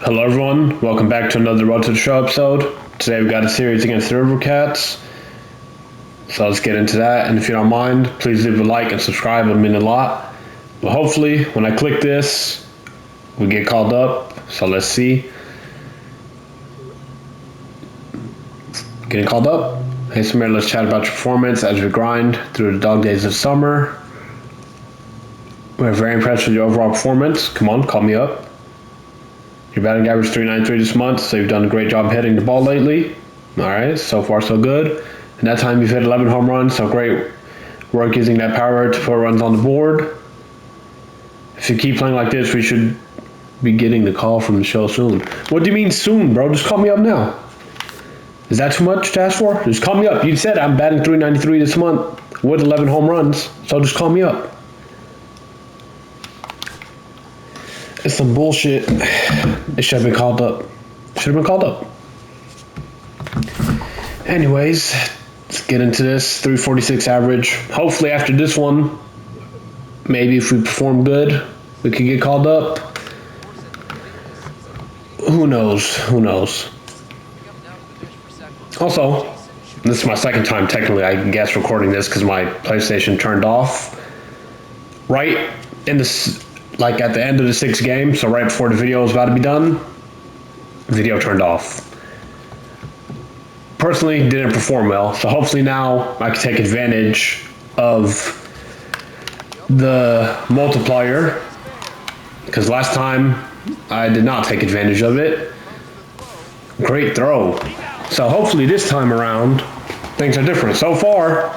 Hello everyone, welcome back to another Road to the Show episode. Today we got a series against the River Cats. So let's get into that, and if you don't mind, please leave a like and subscribe, it would mean a lot. But hopefully, when I click this, we get called up, so let's see. Getting called up. Hey Samir, let's chat about your performance as we grind through the dog days of summer. We're very impressed with your overall performance. Come on, call me up. Your batting average 393 this month, so you've done a great job hitting the ball lately. All right, so far so good. In that time, you've hit 11 home runs, so great work using that power to put runs on the board. If you keep playing like this, we should be getting the call from the show soon. What do you mean soon, bro? Just call me up now. Is that too much to ask for? Just call me up. You said I'm batting 393 this month with 11 home runs, so just call me up. It's some bullshit. It should have been called up. Should have been called up. Anyways, let's get into this. 346 average. Hopefully after this one, maybe if we perform good, we could get called up. Who knows? Who knows? Also, this is my second time technically, I guess, recording this because my PlayStation turned off. Right in the... like at the end of the sixth game, so right before the video was about to be done, video turned off. Personally, didn't perform well, so hopefully now I can take advantage of the multiplier, because last time I did not take advantage of it. Great throw. So hopefully this time around, things are different. So far,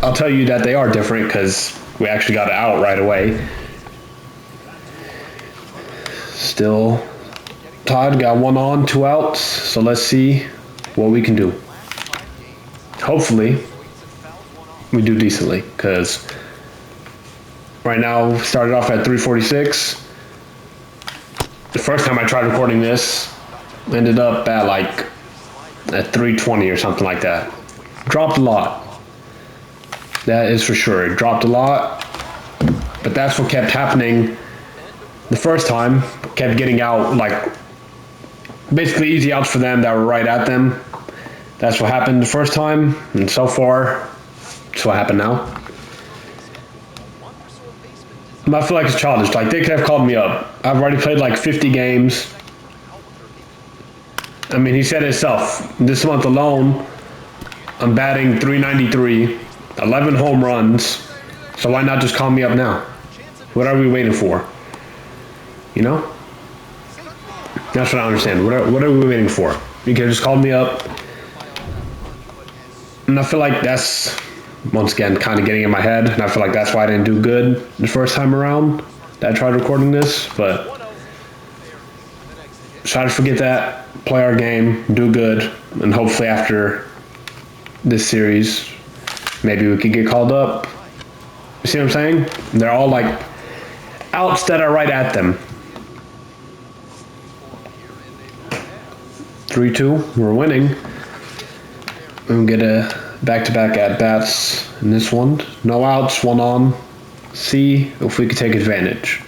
I'll tell you that they are different because we actually got it out right away. Still tied, got one on, 2 outs, so let's see what we can do. Hopefully, we do decently, because right now we started off at 346. The first time I tried recording this, ended up at like at 320 or something like that. Dropped a lot. That is for sure, it dropped a lot, but that's what kept happening. The first time, kept getting out, like, basically easy outs for them that were right at them. That's what happened the first time, and so far, that's what happened now. I feel like it's childish. Like, they could have called me up. I've already played like 50 games. I mean, he said it himself. This month alone, I'm batting 393, 11 home runs, so why not just call me up now? What are we waiting for? You know? That's what I understand. What are we waiting for? You could have just called me up. And I feel like that's, once again, kind of getting in my head. And I feel like that's why I didn't do good the first time around that I tried recording this. But try to forget that, play our game, do good. And hopefully after this series, maybe we could get called up. You see what I'm saying? They're all like outs that are right at them. 3-2, we're winning. We'll get a back-to-back at-bats in this one. No outs, 1 on. See if we could take advantage.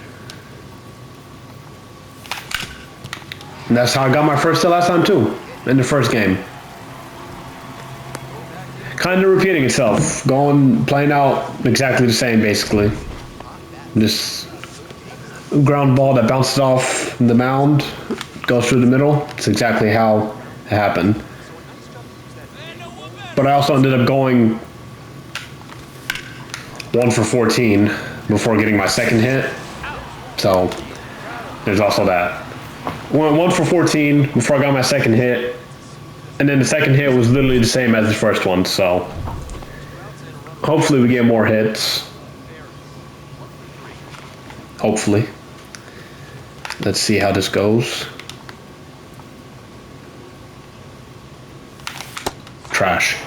And that's how I got my first hit last time too, in the first game. Kind of repeating itself, playing out exactly the same basically. This ground ball that bounces off the mound, goes through the middle. It's exactly how it happened. But I also ended up going 1 for 14 before getting my second hit. So there's also that. 1 for 14 before I got my second hit. And then the second hit was literally the same as the first one. So hopefully we get more hits. Hopefully. Let's see how this goes. Trash.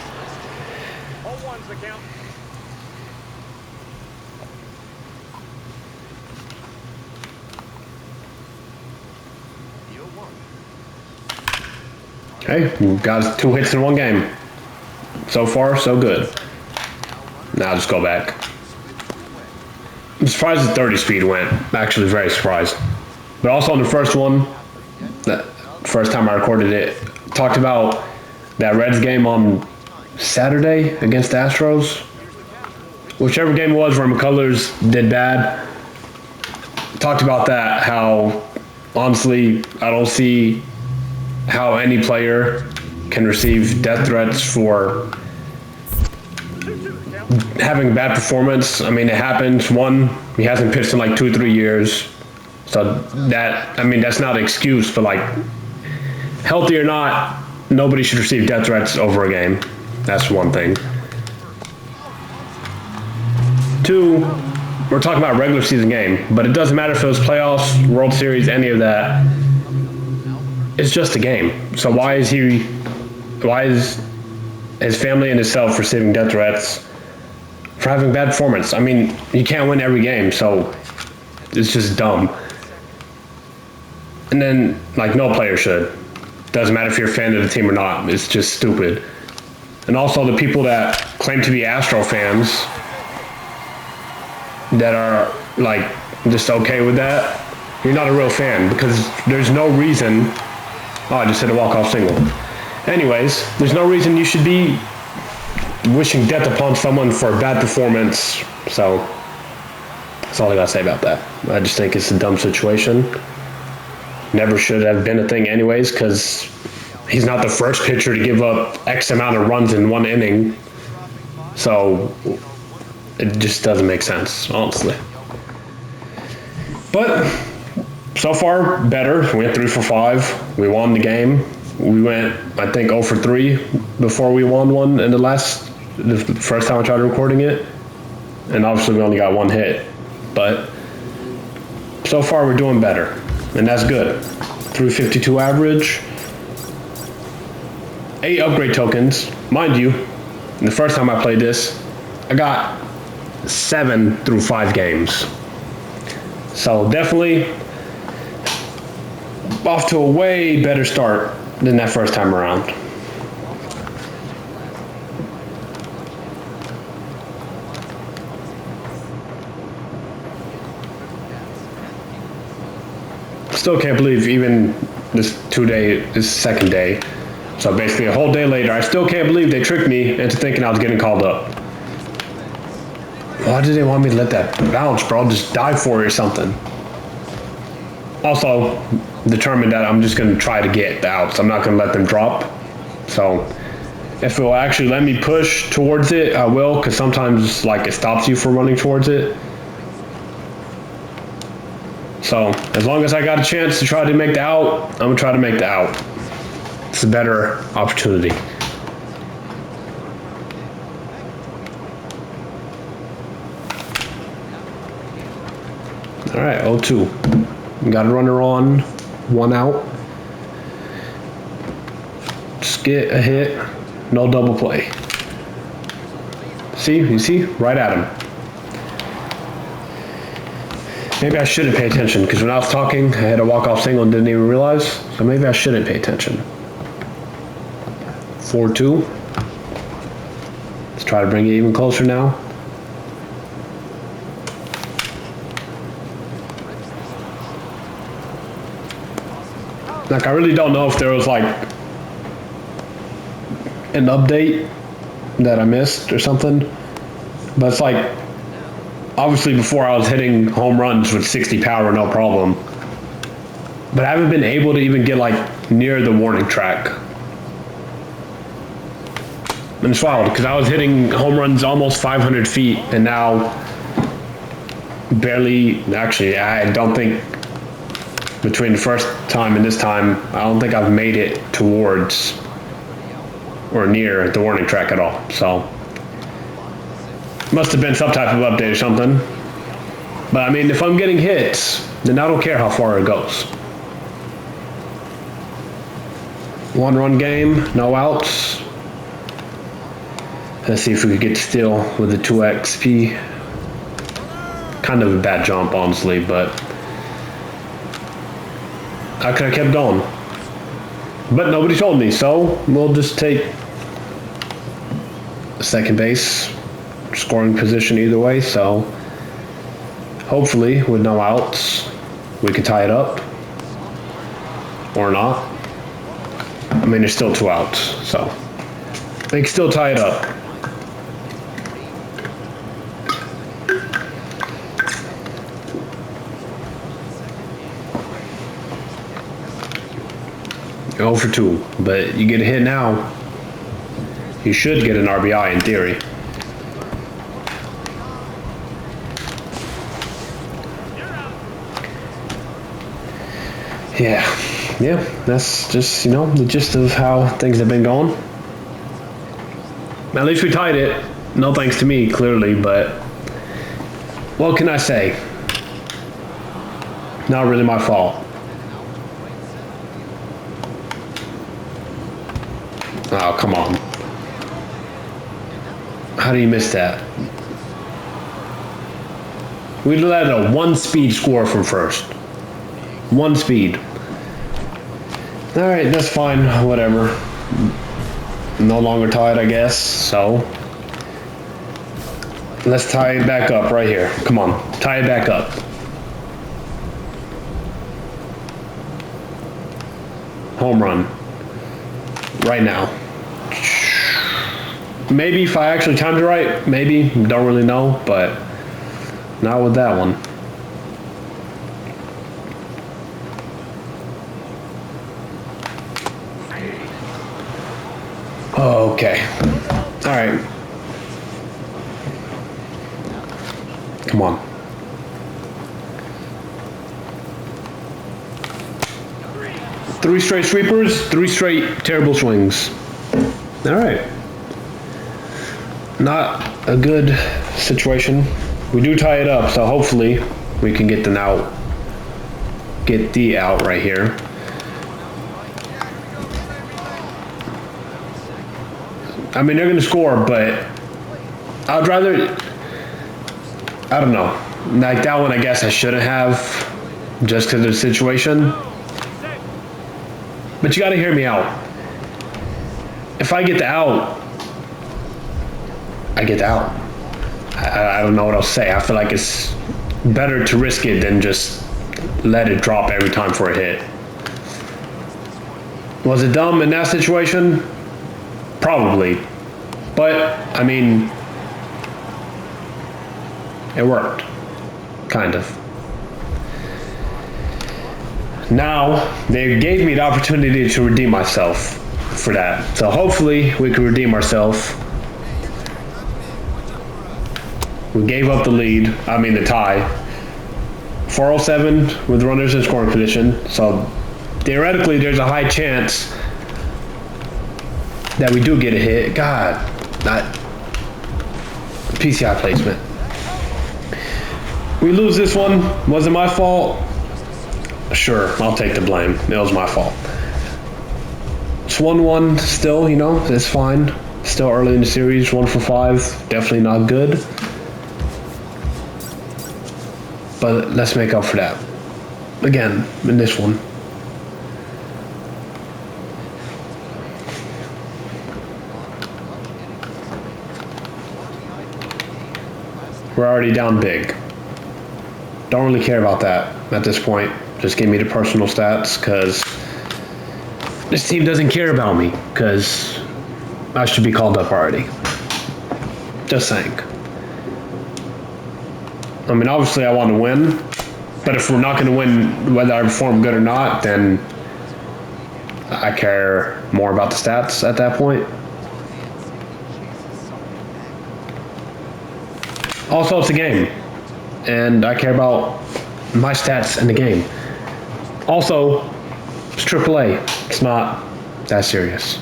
Hey, we've got 2 hits in 1 game. So far, so good. Now just go back. I'm surprised the 30 speed went. Actually very surprised. But also on the first one, that first time I recorded it, talked about that Reds game on Saturday against the Astros. Whichever game it was where McCullers did bad. Talked about that, how honestly, I don't see how any player can receive death threats for having bad performance. I mean, it happens. One, he hasn't pitched in like 2 or 3 years. So that, I mean, that's not an excuse, but like, healthy or not, nobody should receive death threats over a game. That's one thing. Two, we're talking about a regular season game, but it doesn't matter if it was playoffs, World Series, any of that. It's just a game. So why is his family and himself receiving death threats for having bad performance? I mean, you can't win every game, so it's just dumb. And then, like, no player should. Doesn't matter if you're a fan of the team or not. It's just stupid. And also the people that claim to be Astro fans that are, like, just okay with that, you're not a real fan, because there's no reason. Oh, I just hit a walk-off single. Anyways, there's no reason you should be wishing death upon someone for a bad performance. So that's all I gotta say about that. I just think it's a dumb situation. Never should have been a thing anyways, because he's not the first pitcher to give up X amount of runs in 1 inning. So it just doesn't make sense, honestly. But so far, better. We went 3 for 5. We won the game. We went, I think, 0 for 3 before we won one in the first time I tried recording it. And obviously we only got 1 hit. But so far we're doing better. And that's good. 352 average. 8 upgrade tokens. Mind you, the first time I played this, I got 7 through 5 games. So definitely off to a way better start than that first time around. Still can't believe even this second day. So basically a whole day later, I still can't believe they tricked me into thinking I was getting called up. Why did they want me to let that bounce, bro? Just dive for it or something. Also, determined that I'm just going to try to get the outs. I'm not going to let them drop. So if it will actually let me push towards it, I will, because sometimes like it stops you from running towards it. So as long as I got a chance to try to make the out, I'm going to try to make the out. It's a better opportunity. All right, 0-2. Got a runner on, 1 out. Just get a hit, no double play. See, you see, right at him. Maybe I shouldn't pay attention, because when I was talking, I had a walk-off single and didn't even realize, so maybe I shouldn't pay attention. 4-2. Let's try to bring it even closer now. Like, I really don't know if there was like an update that I missed or something, but it's like, obviously before I was hitting home runs with 60 power, no problem, but I haven't been able to even get like near the warning track. And it's wild, because I was hitting home runs almost 500 feet, and now barely, actually, I don't think, between the first time and this time, I don't think I've made it towards or near the warning track at all. So must have been some type of update or something. But I mean, if I'm getting hits, then I don't care how far it goes. 1-run game, no outs. Let's see if we could get to steal with the 2 XP. Kind of a bad jump, honestly, but I could have kept going. But nobody told me, so we'll just take second base, scoring position either way, so hopefully with no outs, we can tie it up. or not. I mean, there's still 2 outs, so they can still tie it up. You're 0 for 2, but you get a hit now. You should get an RBI in theory. Yeah, that's just, the gist of how things have been going. At least we tied it. No thanks to me, clearly, but what can I say? Not really my fault. Oh, come on. How do you miss that? We let a 1-speed score from first. 1 speed. Alright, that's fine, whatever. No longer tied, I guess, so. Let's tie it back up right here. Come on, tie it back up. Home run. Right now. Maybe if I actually timed it right, maybe, don't really know, but not with that one. Okay. All right. Come on. Three straight sweepers, 3 straight terrible swings. All right. Not a good situation. We do tie it up, so hopefully we can get the out right here. I mean, they're going to score, but I'd rather, I don't know. Like that one, I guess I shouldn't have, just because of the situation. But you got to hear me out. If I get the out, I get the out. I don't know what else to say. I feel like it's better to risk it than just let it drop every time for a hit. Was it dumb in that situation? Probably. But, I mean, it worked. Kind of. Now, they gave me the opportunity to redeem myself for that. So hopefully we can redeem ourselves. We gave up the lead, the tie. 407 with runners in scoring position. So theoretically, there's a high chance that we do get a hit. God, that PCI placement. We lose this one. Was it my fault? Sure, I'll take the blame. It was my fault. It's 1-1 still, it's fine. Still early in the series, 1 for 5. Definitely not good. But let's make up for that. Again, in this one. We're already down big. Don't really care about that at this point. Just give me the personal stats, because this team doesn't care about me, because I should be called up already. Just saying. Obviously I want to win, but if we're not going to win whether I perform good or not, then I care more about the stats at that point. Also, it's a game, and I care about my stats in the game. Also, it's AAA. It's not that serious.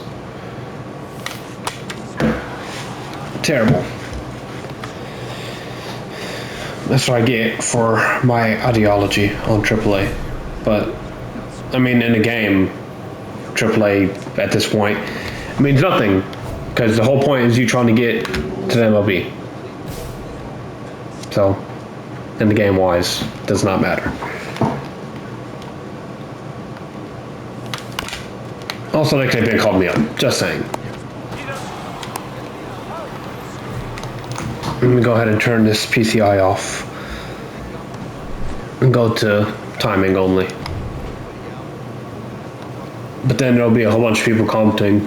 Terrible. That's what I get for my ideology on AAA. But, in the game, AAA at this point means nothing, because the whole point is you trying to get to the MLB. So, in the game-wise, does not matter. Also, they could have called me up. Just saying. Let me go ahead and turn this PCI off and go to timing only. But then there'll be a whole bunch of people commenting,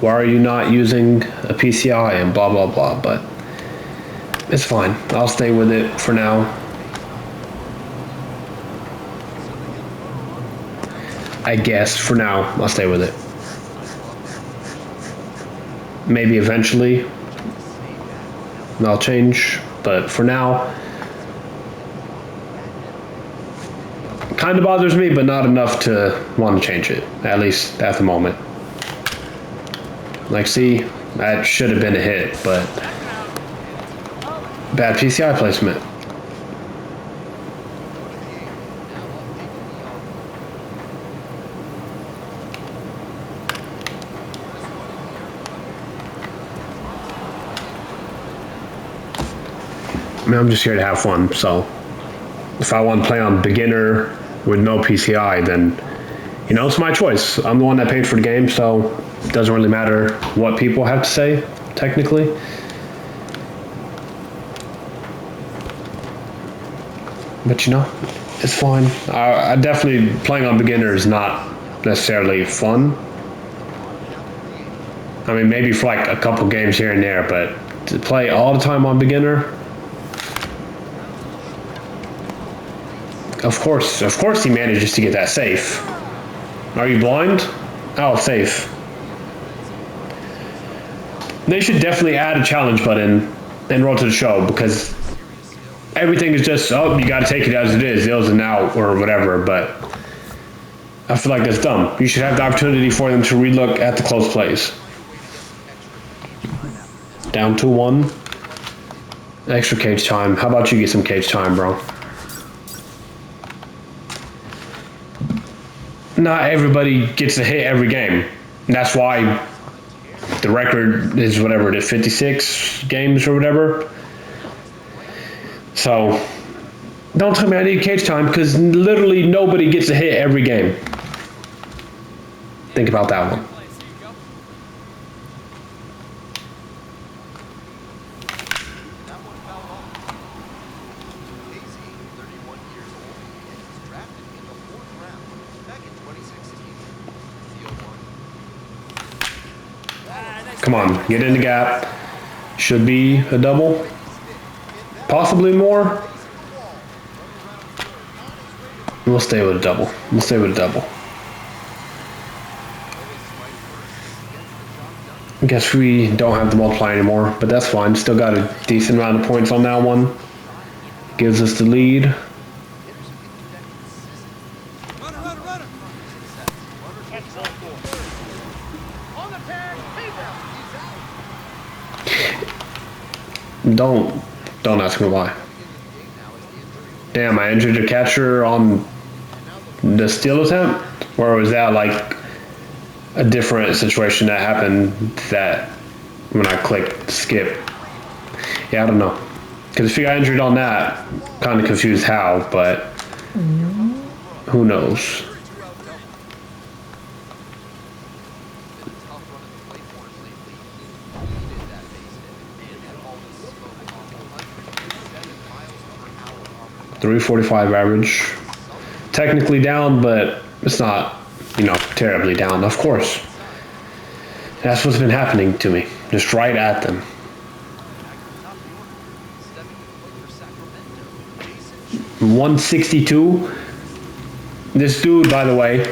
why are you not using a PCI and blah, blah, blah. But it's fine. I'll stay with it for now. I guess for now, I'll stay with it. Maybe eventually I'll change, but for now, it kind of bothers me, but not enough to want to change it, at least at the moment. Like, see, that should have been a hit, but bad PCI placement. I mean, I'm just here to have fun, so if I want to play on beginner with no PCI, then, you know, it's my choice. I'm the one that paid for the game, so it doesn't really matter what people have to say, technically. But, you know, it's fine. I definitely, playing on beginner is not necessarily fun. I mean, maybe for like a couple games here and there, but to play all the time on beginner, Of course he manages to get that safe. Are you blind? Oh, safe. They should definitely add a challenge button in Road to the Show, because everything is just, oh, you gotta take it as it is, ills and out, or whatever, but I feel like that's dumb. You should have the opportunity for them to relook at the close plays. Down 2-1. Extra cage time. How about you get some cage time, bro? Not everybody gets a hit every game. That's why the record is whatever it is, 56 games or whatever. So don't tell me I need cage time, because literally nobody gets a hit every game. Think about that one. Come on, get in the gap. Should be a double. Possibly more. We'll stay with a double. We'll stay with a double. I guess we don't have the multiply anymore, but that's fine. Still got a decent amount of points on that one. Gives us the lead. Don't ask me why. Damn, I injured a catcher on the steal attempt? Or was that like a different situation that happened that when I clicked skip? Yeah, I don't know. Because if he got injured on that, kind of confused how, but who knows? .345 average. Technically down, but it's not, you know, terribly down, of course. That's what's been happening to me. Just right at them. .162. This dude, by the way,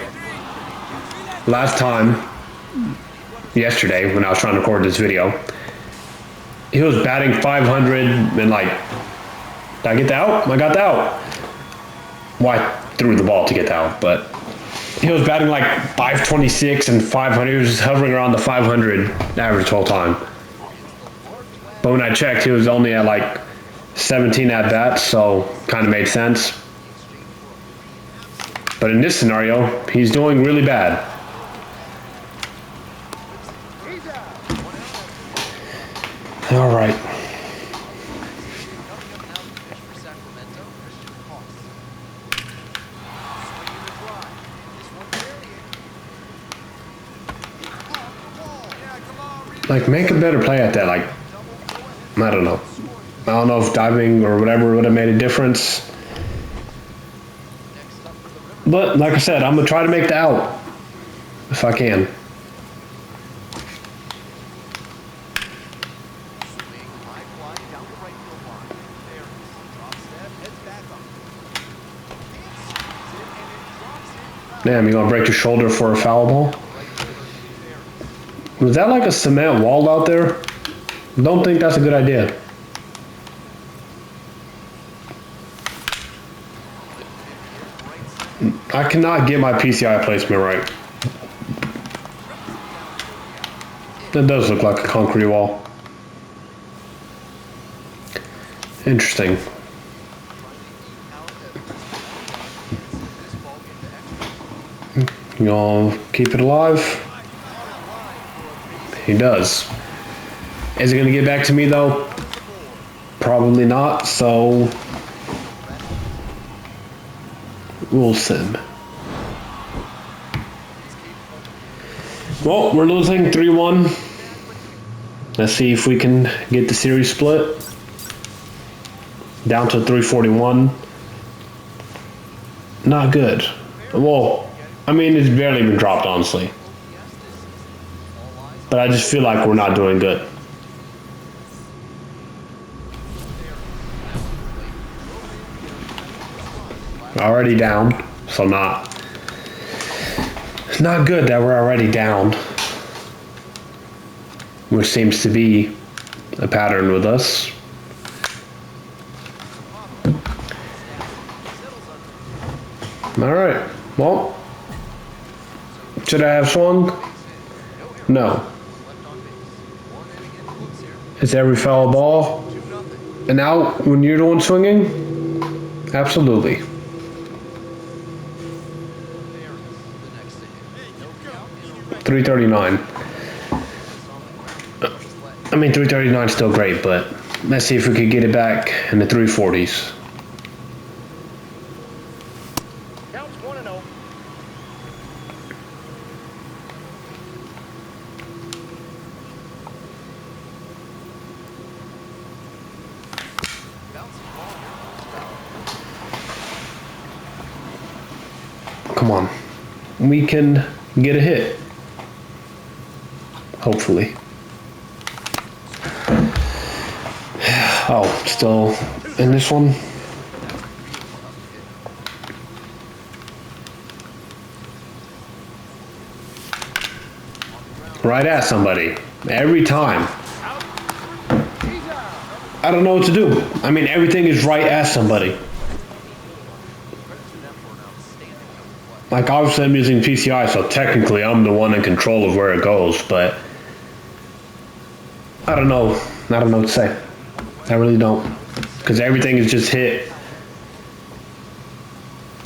last time, yesterday, when I was trying to record this video, he was batting 500 and like, did I get the out? I got the out. Well, I threw the ball to get the out, but he was batting like 526 and 500. He was just hovering around the 500 average the whole time. But when I checked, he was only at like 17 at bats, so kind of made sense. But in this scenario, he's doing really bad. All right. Like, make a better play at that. Like, I don't know. I don't know if diving or whatever would have made a difference. But, like I said, I'm going to try to make the out. if I can. Damn, you gonna break your shoulder for a foul ball? Was that like a cement wall out there? Don't think that's a good idea. I cannot get my PCI placement right. That does look like a concrete wall. Interesting. You gonna keep it alive? He does. Is it gonna get back to me though? Probably not, so Wilson. Well, we're losing 3-1. Let's see if we can get the series split. Down to 341. Not good. Well, I mean, it's barely been dropped, honestly. But I just feel like we're not doing good. Already down, so not good that we're already down, which seems to be a pattern with us. All right, well, should I have swung? No. Is every foul ball an out when you're the one swinging? Absolutely. .339. I mean, 339 is still great, but let's see if we could get it back in the 340s. Counts 1-0. Come on. We can get a hit. Hopefully. Oh, still in this one. Right at somebody. Every time. I don't know what to do. I mean, everything is right at somebody. Like, obviously I'm using PCI, so technically I'm the one in control of where it goes, but I don't know what to say. I really don't. Because everything is just hit.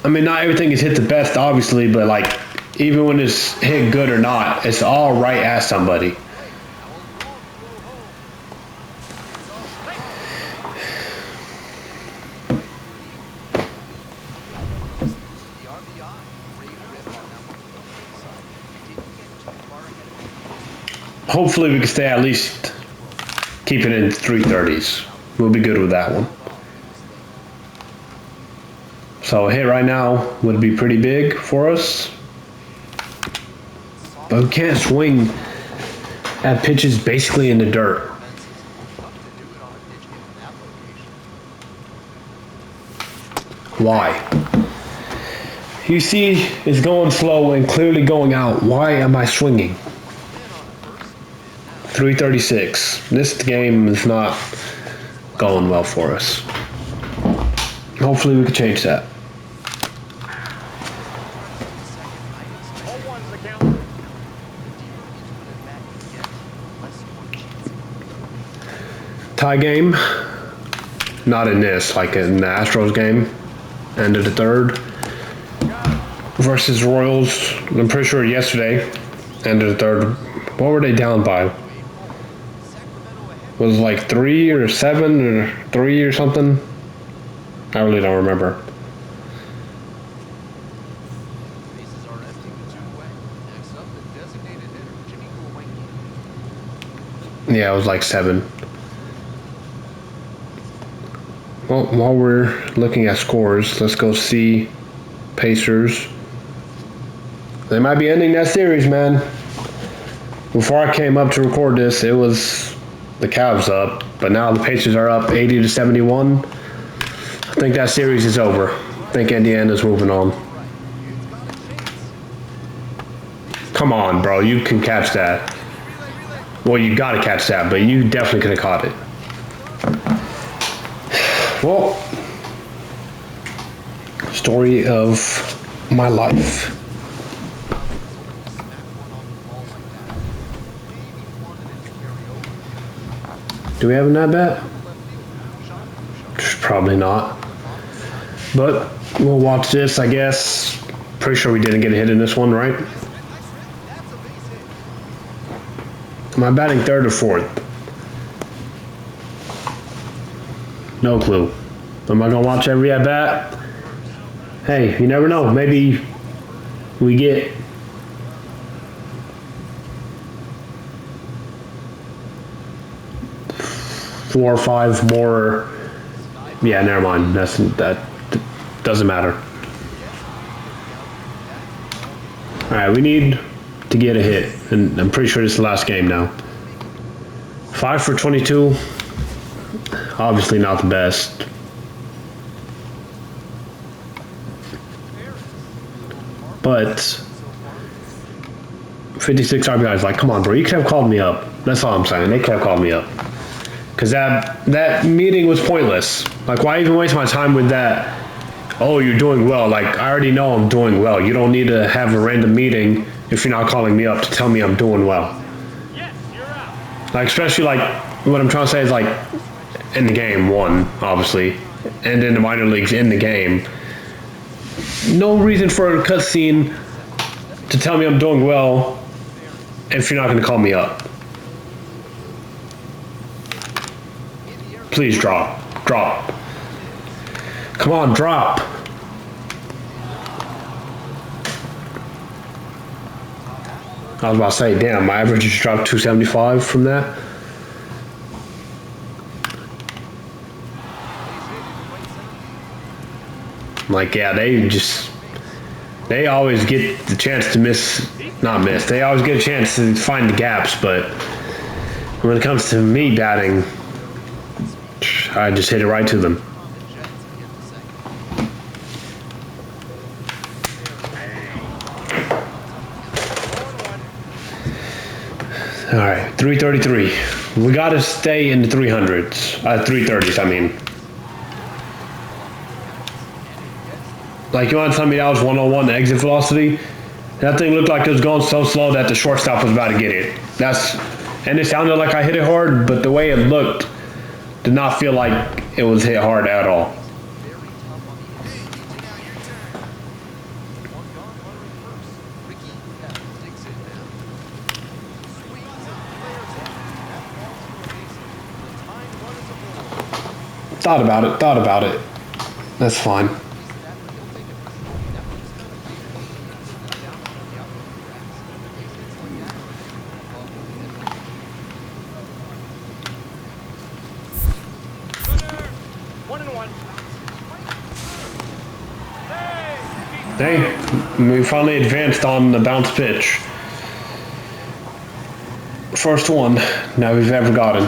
I mean, not everything is hit the best, obviously, but like, even when it's hit good or not, it's all right at somebody. Hopefully we can stay at least keep it in 330s. We'll be good with that one. So a hit right now would be pretty big for us. But we can't swing at pitches basically in the dirt. Why? You see it's going slow and clearly going out. Why am I swinging? 336. This game is not going well for us. Hopefully we can change that. Tie game. Not in this, like in the Astros game. End of the third. Versus Royals. I'm pretty sure yesterday. End of the third. What were they down by? Was it like 3 or 7 or 3 or something? I really don't remember. Yeah, it was like 7. Well, while we're looking at scores, let's go see Pacers. They might be ending that series, man. Before I came up to record this, it was the Cavs up, but now the Pacers are up 80-71. I think that series is over. I think Indiana's moving on. Come on, bro. You can catch that. Well, you gotta catch that, but you definitely could have caught it. Well, story of my life. Do we have an at-bat? Probably not. But we'll watch this, I guess. Pretty sure we didn't get a hit in this one, right? Am I batting third or fourth? No clue. Am I gonna watch every at-bat? Hey, you never know. Maybe we get four or five more. Yeah, never mind. That doesn't matter. All right, we need to get a hit, and I'm pretty sure this is the last game now. 5 for 22. Obviously not the best. But 56 RBIs. Like, come on, bro. You could have called me up. That's all I'm saying. They could have called me up. Because that meeting was pointless. Like, why even waste my time with that? Oh, you're doing well. Like, I already know I'm doing well. You don't need to have a random meeting if you're not calling me up to tell me I'm doing well. Yes, you're out. Like, especially, like, what I'm trying to say is, like, in the game, one, obviously, and in the minor leagues in the game. No reason for a cutscene to tell me I'm doing well if you're not going to call me up. Please drop. Drop. Come on, drop. I was about to say, damn, my average just dropped 275 from that. Like, yeah, they always get the chance to they always get a chance to find the gaps, but when it comes to me batting, I just hit it right to them. All right, 333. We got to stay in the 300s. 330s, I mean. Like, you want to tell me that was 101, the exit velocity? That thing looked like it was going so slow that the shortstop was about to get it. And it sounded like I hit it hard, but the way it looked did not feel like it was hit hard at all. Thought about it. That's fine. Hey, we finally advanced on the bounce pitch. First one that we've ever gotten.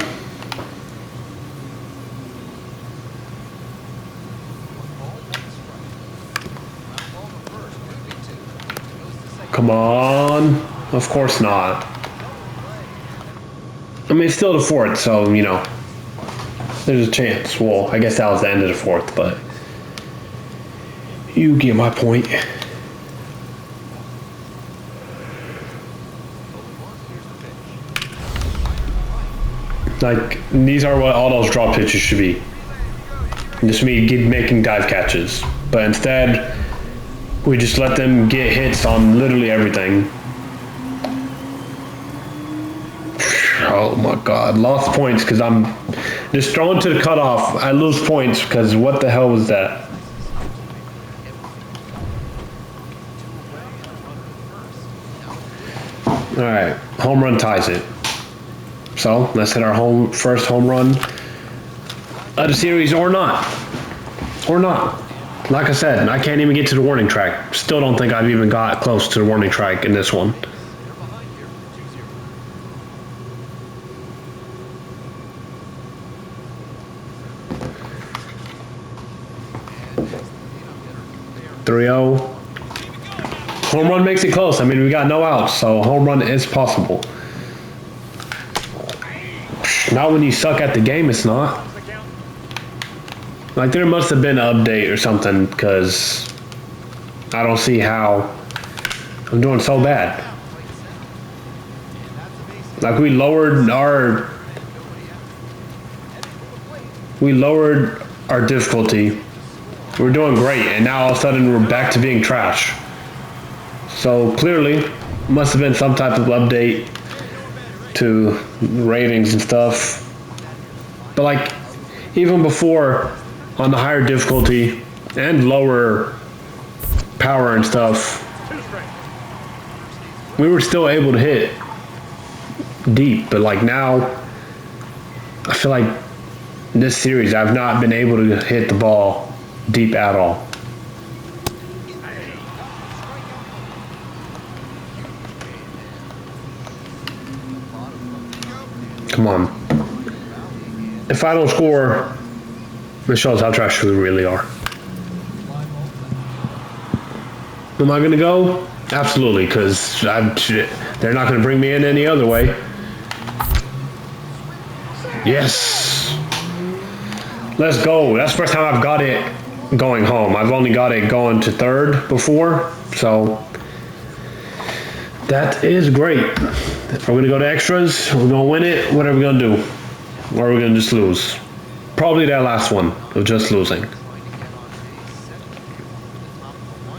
Come on. Of course not. I mean, it's still the fourth, so, you know, there's a chance. Well, I guess that was the end of the fourth, but you get my point. Like, these are what all those drop pitches should be. Just me making dive catches. But instead, we just let them get hits on literally everything. Oh my God, lost points because I'm just throwing to the cutoff. I lose points because what the hell was that? All right, home run ties it. So let's hit our first home run of the series, or not. Like I said, I can't even get to the warning track. Still don't think I've even got close to the warning track in this one. (3-0). Home run makes it close. I mean, we got no outs, so a home run is possible. Not when you suck at the game, it's not. Like, there must have been an update or something, because I don't see how I'm doing so bad. Like, we lowered our difficulty. We're doing great, and now all of a sudden we're back to being trash. So clearly, must have been some type of update to ratings and stuff. But like, even before, on the higher difficulty and lower power and stuff, we were still able to hit deep. But like now, I feel like in this series, I've not been able to hit the ball deep at all. Come on. If I don't score, it shows how trash we really are. Am I going to go? Absolutely, because they're not going to bring me in any other way. Yes. Let's go. That's the first time I've got it going home. I've only got it going to third before, so that is great. We're going to go to extras. We're going to win it. What are we going to do? Or are we going to just lose? Probably that last one of just losing.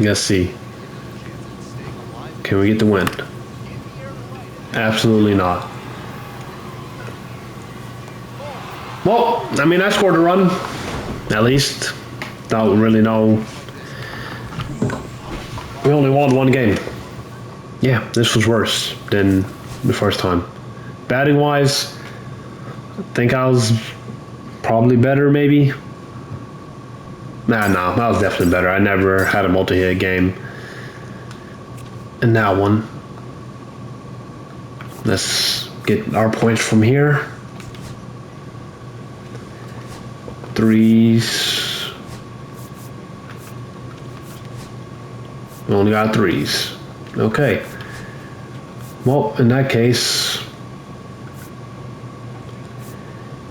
Let's see. Can we get the win? Absolutely not. Well, I mean, I scored a run, at least. Don't really know. We only won one game. Yeah, this was worse than the first time. Batting wise, I think I was probably better, maybe. No, I was definitely better. I never had a multi-hit game. And that one. Let's get our points from here. Threes. We only got threes. Okay. Well, in that case,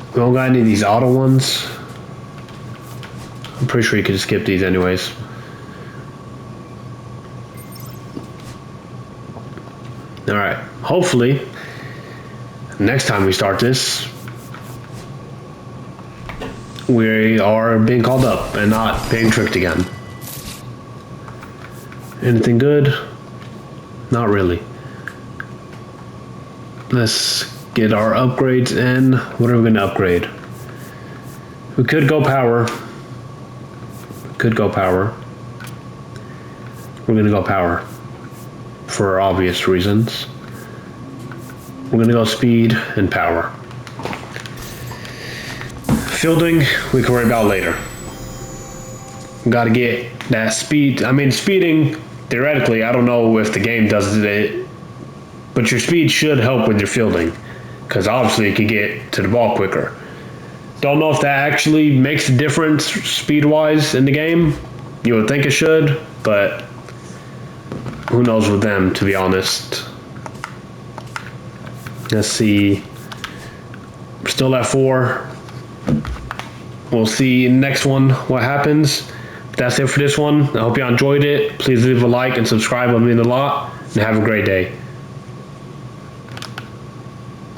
we don't got any of these auto ones. I'm pretty sure you could skip these anyways. Alright, hopefully, next time we start this, we are being called up and not being tricked again. Anything good? Not really. Let's get our upgrades in. What are we going to upgrade? We could go power. We're going to go power for obvious reasons. We're going to go speed and power. Fielding, we can worry about later. Got to get that speed. I mean, speeding, theoretically, I don't know if the game does it, but your speed should help with your fielding, because obviously you can get to the ball quicker. Don't know if that actually makes a difference speed-wise in the game. You would think it should, but who knows with them, to be honest. Let's see. We're still at 4. We'll see in the next one what happens. That's it for this one. I hope you enjoyed it. Please leave a like and subscribe. It would mean a lot. And have a great day.